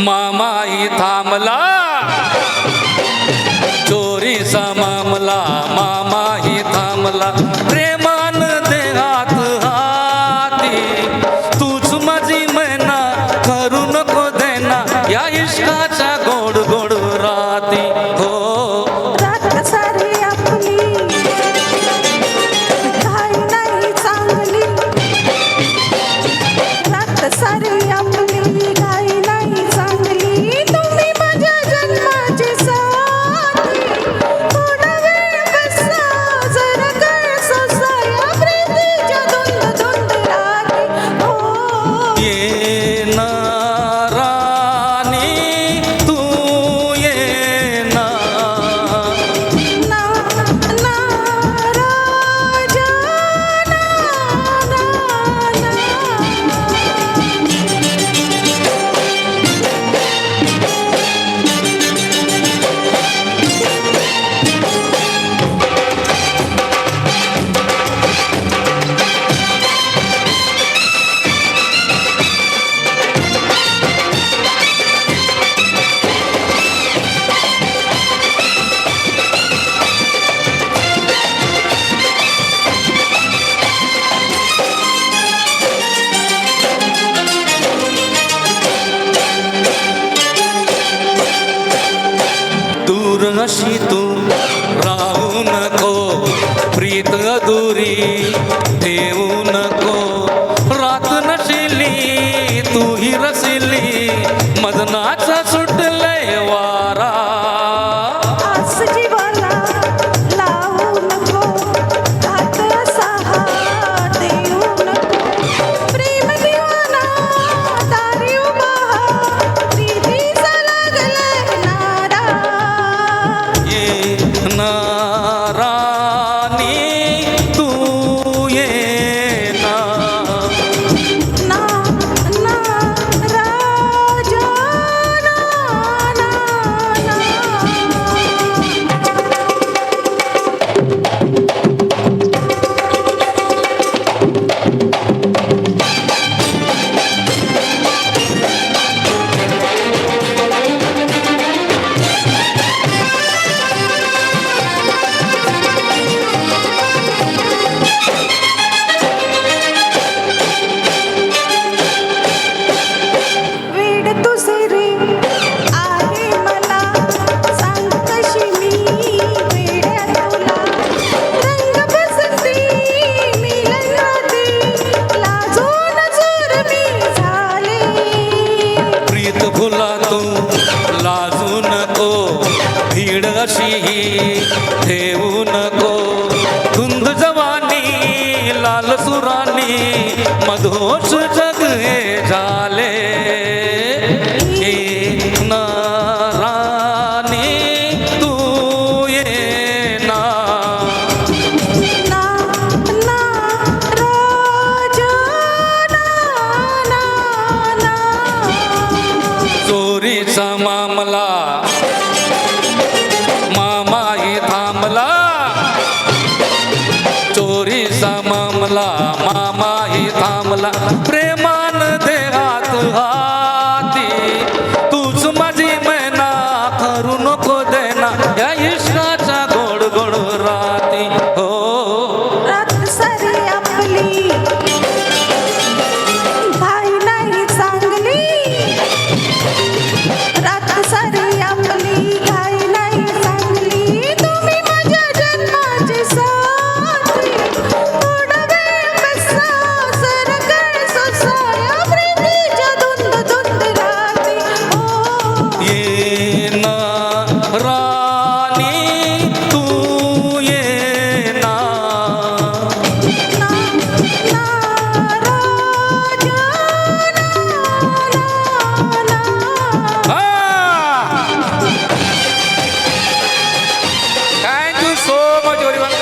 मामाही थांबला चोरीचा मामला मामाही थांबला प्रेमान देहात हाती तूच माझी मैना करू नको देना या इश्काच्या गोड गोड राती हो रात सारी आपली घाई नाही चांगली रात सारी आपली घाई नाही चांगली तुम्ही माझ्या जन्माची साथी थोडा वेळ बसा जरा काय सोसा या प्रीतीच्या धुंद धुंद राती हो ये ना राणी तू ये ना ना ना राजा ना ना दूर अशी तू राहू नको प्रीत अधुरी देऊ नको रात नशिली तू ही रसिली मदनाचा सुटलय वारा आस जीवाला लावू नको घात असा हा देऊ नको प्रेम दिवाना दारी उभा प्रीतीचा लागलाय नारा ये ना राणी तू ये ना ना ना राजा ना ना ना वेड तुझे रे आहे मला सांग कशी मी वेड्या तुला रंग बसती मिलनादी लाजून चोर मी झाले प्रीत फुला तू लाजू नको भीड अशी ठेवू नको धुंद जवानी लाल सुरानी मधोश जग हे झाले ये ना राणी तू ये ना ना ना राजा ना ना ना चोरीचा मामला मामाही थांबला चोरीचा मामला मामाही थांबला प्रेमान देहात हाती तूच माझी मैना करू नको देना या इश्काच्या गोड गोड राती हो रात सारी आपली घाई नाही चांगली रात सारी आपली घाई नाही चांगली तुम्ही माझ्या जन्माची साथी थोडा वेळ बसा जरा काय सोसा या प्रीतीच्या धुंद धुंद राती हो ये ना राणी तू ये ना ना ना राजा ना ना थँक्यू सो मच एव्हरीवन